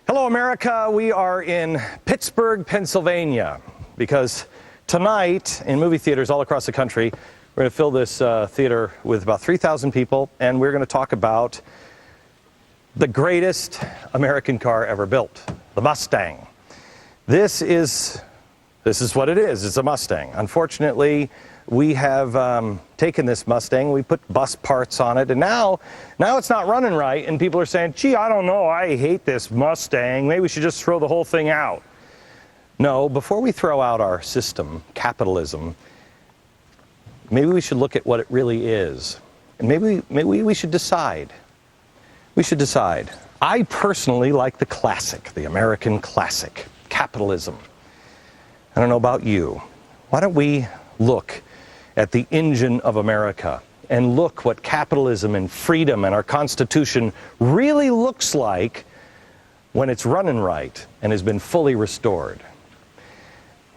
Hello, America. We are in Pittsburgh, Pennsylvania, because tonight in movie theaters all across the country, we're going to fill this theater with about 3,000 people, and we're going to talk about the greatest American car ever built, the Mustang. This is what it is. It's a Mustang. Unfortunately, we have taken this Mustang, we put bus parts on it, and now it's not running right, and people are saying, gee, I don't know, I hate this Mustang, maybe we should just throw the whole thing out. No, before we throw out our system, capitalism, maybe we should look at what it really is, and maybe we should decide. We should decide. I personally like the classic, the American classic, capitalism. I don't know about you. Why don't we look at the engine of America and look what capitalism and freedom and our Constitution really looks like when it's running right and has been fully restored.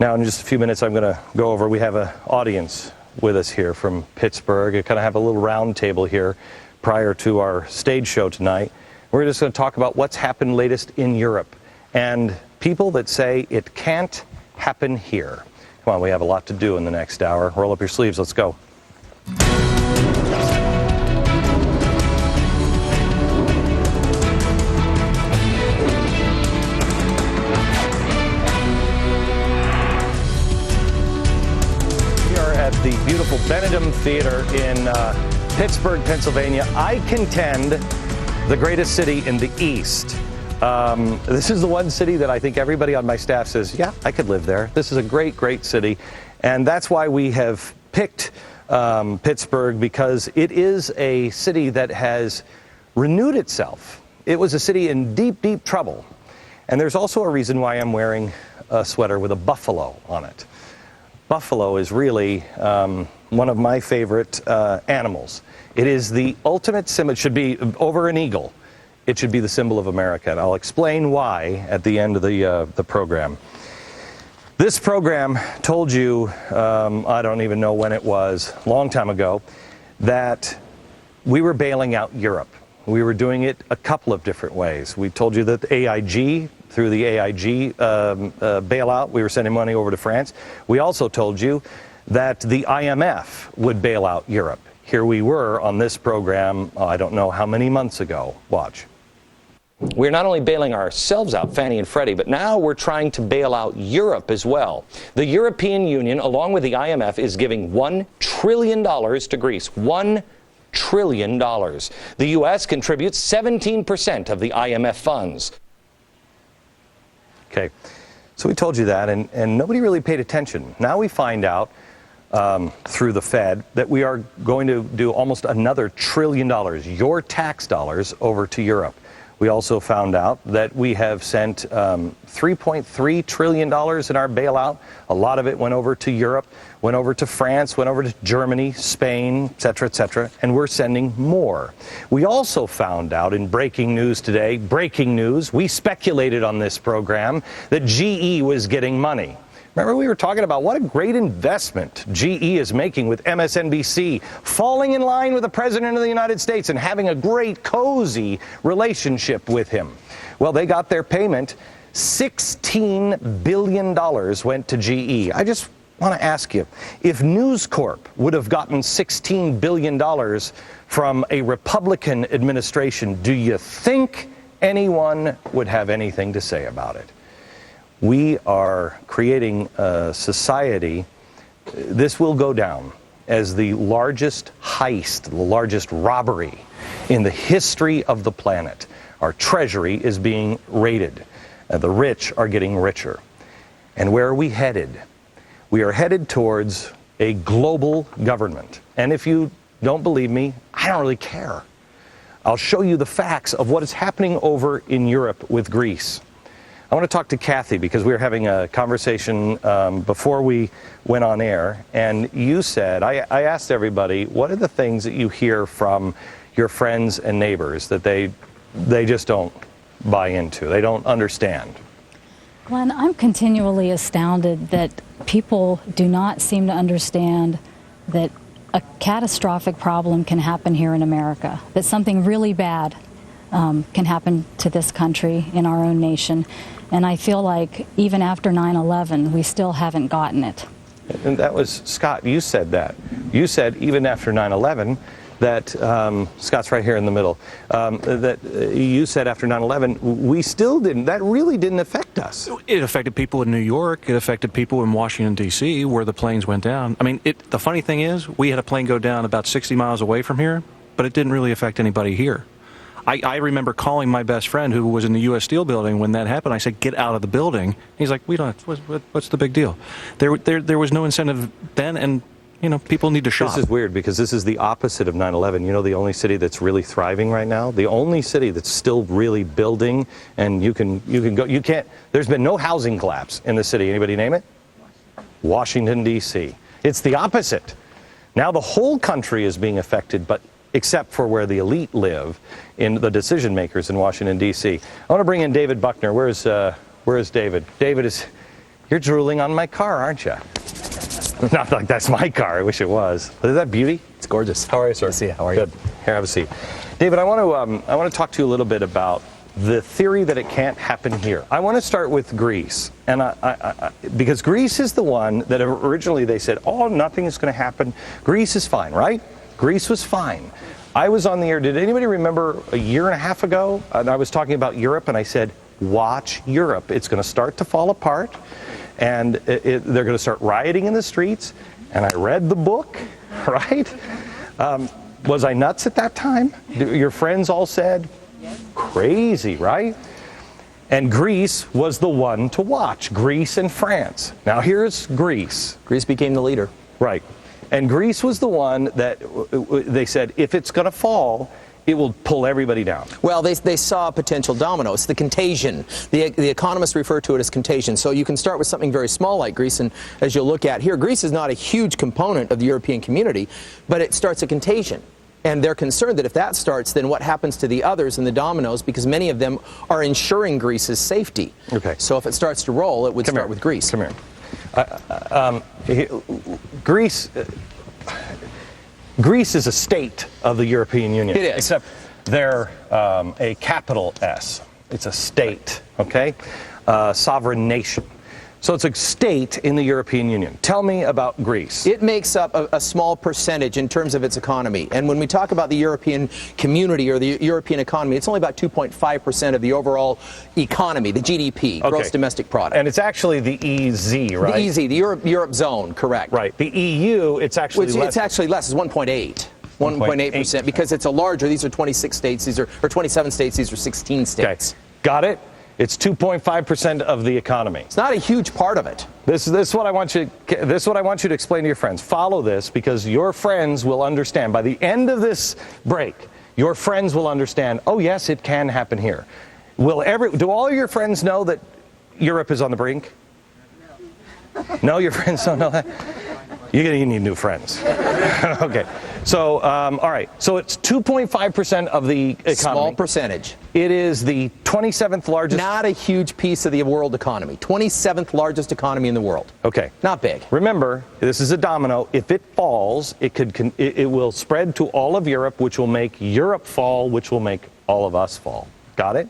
Now, in just a few minutes, I'm going to go over, we have an audience with us here from Pittsburgh. We kind of have a little round table here prior to our stage show tonight. We're just going to talk about what's happened latest in Europe and people that say it can't happen here. Come on, we have a lot to do in the next hour. Roll up your sleeves, let's go. The beautiful Benedum Theater in Pittsburgh, Pennsylvania. I contend the greatest city in the East. This is the one city that I think everybody on my staff says, yeah, I could live there. This is a great, great city. And that's why we have picked Pittsburgh, because it is a city that has renewed itself. It was a city in deep, deep trouble. And there's also a reason why I'm wearing a sweater with a buffalo on it. Buffalo is really one of my favorite animals. It is the ultimate symbol. It should be over an eagle. It should be the symbol of America, and I'll explain why at the end of the program. This program told you, I don't even know when it was, a long time ago, that we were bailing out Europe. We were doing it a couple of different ways. We told you that the AIG, through the AIG bailout, we were sending money over to France. We also told you that the IMF would bail out Europe. Here we were on this program, I don't know how many months ago. Watch. We're not only bailing ourselves out, Fannie and Freddie, but now we're trying to bail out Europe as well. The European Union, along with the IMF, is giving $1 trillion to Greece. $1 trillion. The U.S. contributes 17% of the IMF funds. Okay, so we told you that, and nobody really paid attention. Now we find out through the Fed that we are going to do almost another $1 trillion, your tax dollars, over to Europe. We also found out that we have sent $3.3 trillion in our bailout. A lot of it went over to Europe, went over to France, went over to Germany, Spain, et cetera, and we're sending more. We also found out in breaking news today, breaking news, we speculated on this program that GE was getting money. Remember, we were talking about what a great investment GE is making with MSNBC, falling in line with the President of the United States and having a great, cozy relationship with him. Well, they got their payment. $16 billion went to GE. I just want to ask you, if News Corp would have gotten $16 billion from a Republican administration, do you think anyone would have anything to say about it? We are creating a society. This will go down as the largest heist, the largest robbery in the history of the planet. Our treasury is being raided. The rich are getting richer. And where are we headed? We are headed towards a global government. And if you don't believe me, I don't really care. I'll show you the facts of what is happening over in Europe with Greece. I want to talk to Kathy because we were having a conversation before we went on air, and you said, I asked everybody, what are the things that you hear from your friends and neighbors that they just don't buy into, they don't understand? Glenn, I'm continually astounded that people do not seem to understand that a catastrophic problem can happen here in America, that something really bad can happen to this country in our own nation. And I feel like even after 9/11, we still haven't gotten it. And that was, Scott, you said that. You said even after 9/11 that, Scott's right here in the middle, that you said after 9/11, we still didn't, that really didn't affect us. It affected people in New York. It affected people in Washington, D.C., where the planes went down. I mean, the funny thing is, we had a plane go down about 60 miles away from here, but it didn't really affect anybody here. I remember calling my best friend who was in the U.S. Steel building when that happened. I said, get out of the building. He's like, we don't, what's the big deal? There was no incentive then, and people need to shop. This is weird because this is the opposite of 9/11. You know, the only city that's really thriving right now, the only city that's still really building, and you can go, you can't, there's been no housing collapse in the city. Anybody name it? Washington, D.C. It's the opposite. Now the whole country is being affected, but except for where the elite live, in the decision makers in Washington, D.C. I want to bring in David Buckner. Where is David? David, you're drooling on my car, aren't you? Not like that's my car. I wish it was. But is that beauty? It's gorgeous. How are you, sir? Good to see you. How are you? Good. Here, have a seat. David, I want to talk to you a little bit about the theory that it can't happen here. I want to start with Greece, and because Greece is the one that originally they said, oh, nothing is going to happen. Greece is fine, right? Greece was fine. I was on the air. Did anybody remember a year and a half ago? And I was talking about Europe, and I said, watch Europe. It's going to start to fall apart, and they're going to start rioting in the streets. And I read the book, right? Was I nuts at that time? Your friends all said, crazy, right? And Greece was the one to watch, Greece and France. Now here's Greece. Greece became the leader. Right. And Greece was the one that they said, if it's going to fall, it will pull everybody down. Well, they saw a potential domino. It's the contagion. The economists refer to it as contagion. So you can start with something very small like Greece, and as you'll look at here, Greece is not a huge component of the European community, but it starts a contagion. And they're concerned that if that starts, then what happens to the others and the dominoes, because many of them are ensuring Greece's safety. Okay. So if it starts to roll, it would start with Greece. Come here. Greece is a state of the European Union. It is. Except they're a capital S. It's a state, okay? Sovereign nation. So it's a state in the European Union. Tell me about Greece. It makes up a small percentage in terms of its economy. And when we talk about the European community or the European economy, it's only about 2.5% of the overall economy, the GDP, gross domestic product. And it's actually the EZ, right? The EZ, the Europe zone, correct. Right. The EU, it's actually less. It's actually less. It's 1.8. 1.8%, because it's a larger, these are 26 states, these are, or 27 states, these are 16 states. Okay. Got it? It's 2.5% of the economy. It's not a huge part of it. This is what I want you to explain to your friends. Follow this, because your friends will understand. By the end of this break, your friends will understand, oh yes, it can happen here. Do all of your friends know that Europe is on the brink? No, your friends don't know that? You need new friends. Okay. So, all right. So it's 2.5% of the economy. Small percentage. It is the 27th largest. Not a huge piece of the world economy. 27th largest economy in the world. Okay. Not big. Remember, this is a domino. If it falls, it will spread to all of Europe, which will make Europe fall, which will make all of us fall. Got it?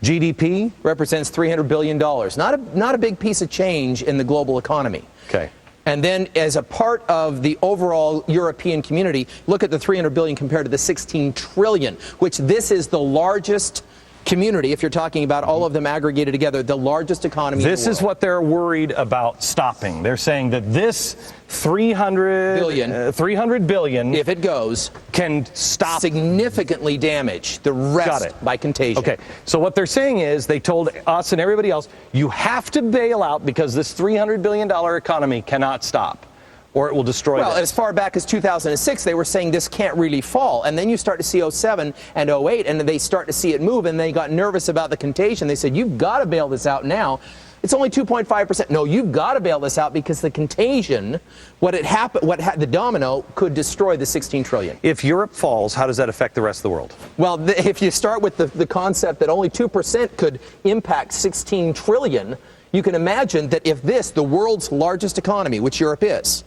GDP represents $300 billion. Not a big piece of change in the global economy. Okay. And then as a part of the overall European community, look at the $300 billion compared to the $16 trillion, which this is the largest community, if you're talking about all of them aggregated together, the largest economy in the world. This is what they're worried about stopping. They're saying that this 300 billion, if it goes, can stop, significantly damage the rest by contagion. Okay, so what they're saying is they told us and everybody else, you have to bail out because this $300 billion economy cannot stop, or it will destroy Well, as far back as 2006, they were saying this can't really fall. And then you start to see 07 and 08, and they start to see it move, and they got nervous about the contagion. They said, you've got to bail this out now. It's only 2.5%. No, you've got to bail this out because the contagion, the domino, could destroy the 16 trillion. If Europe falls, how does that affect the rest of the world? Well, if you start with the concept that only 2% could impact 16 trillion, you can imagine that if the world's largest economy, which Europe is,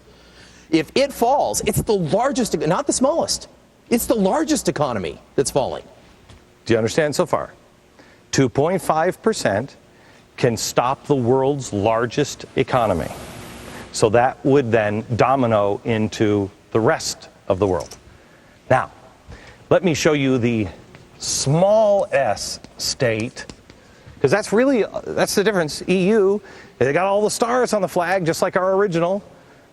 if it falls, it's the largest, not the smallest. It's the largest economy that's falling. Do you understand so far? 2.5% can stop the world's largest economy. So that would then domino into the rest of the world. Now, let me show you the small s state, because that's the difference. EU, they got all the stars on the flag, just like our original.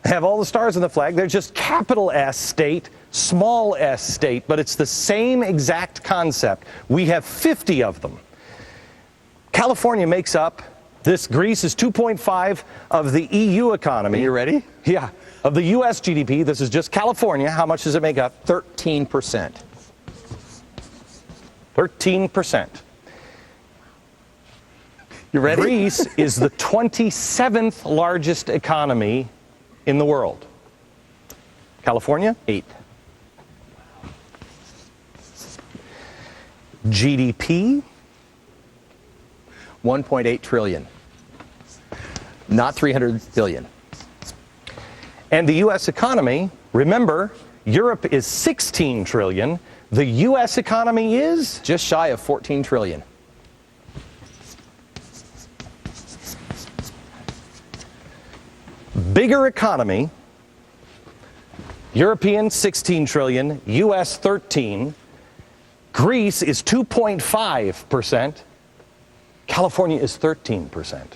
They have all the stars on the flag. They're just capital S state, small s state, but it's the same exact concept. We have 50 of them. California makes up, Greece is 2.5 of the EU economy. Are you ready? Yeah. Of the US GDP, this is just California. How much does it make up? 13%. 13%. You ready? Greece is the 27th largest economy in the world. California? 8th. GDP? 1.8 trillion. Not 300 billion. And the U.S. economy, remember, Europe is 16 trillion. The U.S. economy is? Just shy of 14 trillion. Bigger economy, European 16 trillion, U.S. 13. Greece is 2.5%. California is 13%.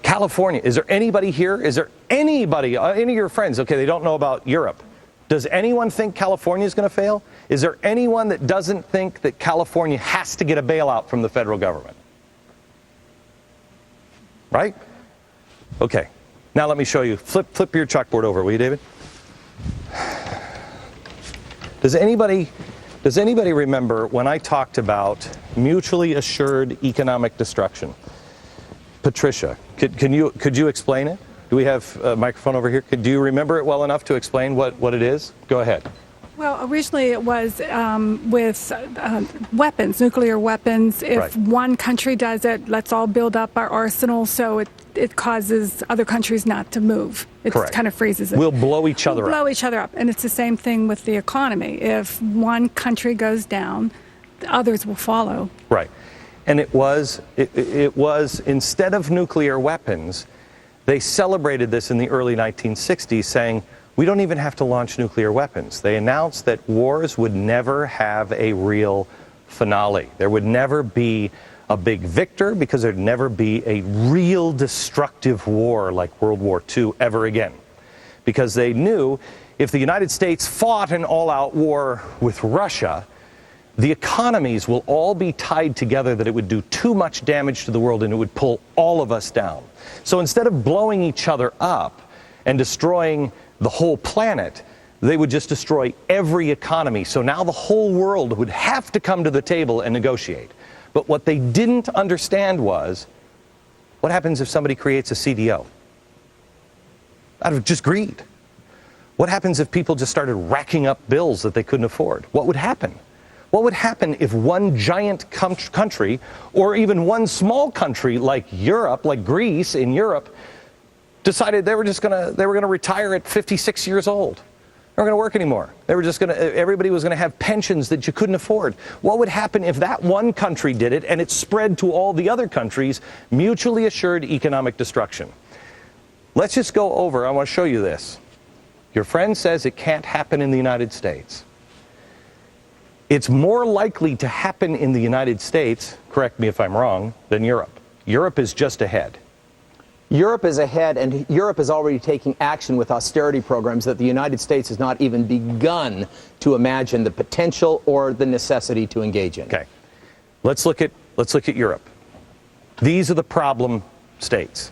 California, is there anybody here? Is there anybody, any of your friends, okay, they don't know about Europe. Does anyone think California is going to fail? Is there anyone that doesn't think that California has to get a bailout from the federal government? Right? Okay. Now let me show you. Flip your chalkboard over, will you, David? Does anybody remember when I talked about mutually assured economic destruction? Patricia, could you explain it? Do we have a microphone over here? Do you remember it well enough to explain what it is? Go ahead. Well, originally it was with weapons, nuclear weapons. If Right. one country does it, let's all build up our arsenal so it causes other countries not to move. It Correct. kind of freezes it. We'll blow each other We'll up. blow each other up. And it's the same thing with the economy. If one country goes down, the others will follow. Right. And it was instead of nuclear weapons, they celebrated this in the early 1960s, saying, we don't even have to launch nuclear weapons. They announced that wars would never have a real finale. There would never be a big victor because there'd never be a real destructive war like World War II ever again. Because they knew if the United States fought an all-out war with Russia, the economies will all be tied together that it would do too much damage to the world and it would pull all of us down. So instead of blowing each other up and destroying the whole planet, they would just destroy every economy. So now the whole world would have to come to the table and negotiate. But what they didn't understand was, what happens if somebody creates a CDO? Out of just greed. What happens if people just started racking up bills that they couldn't afford? What would happen? What would happen if one giant country, or even one small country like Europe, like Greece in Europe, decided they were going to retire at 56 years old? They weren't going to work anymore. Everybody was going to have pensions that you couldn't afford. What would happen if that one country did it and it spread to all the other countries? Mutually assured economic destruction. Let's just go over, I want to show you this. Your friend says it can't happen in the United States. It's more likely to happen in the United States, correct me if I'm wrong, than Europe. Europe is just ahead. Europe is ahead, and Europe is already taking action with austerity programs that the United States has not even begun to imagine the potential or the necessity to engage in. Okay. Let's look at Europe. These are the problem states.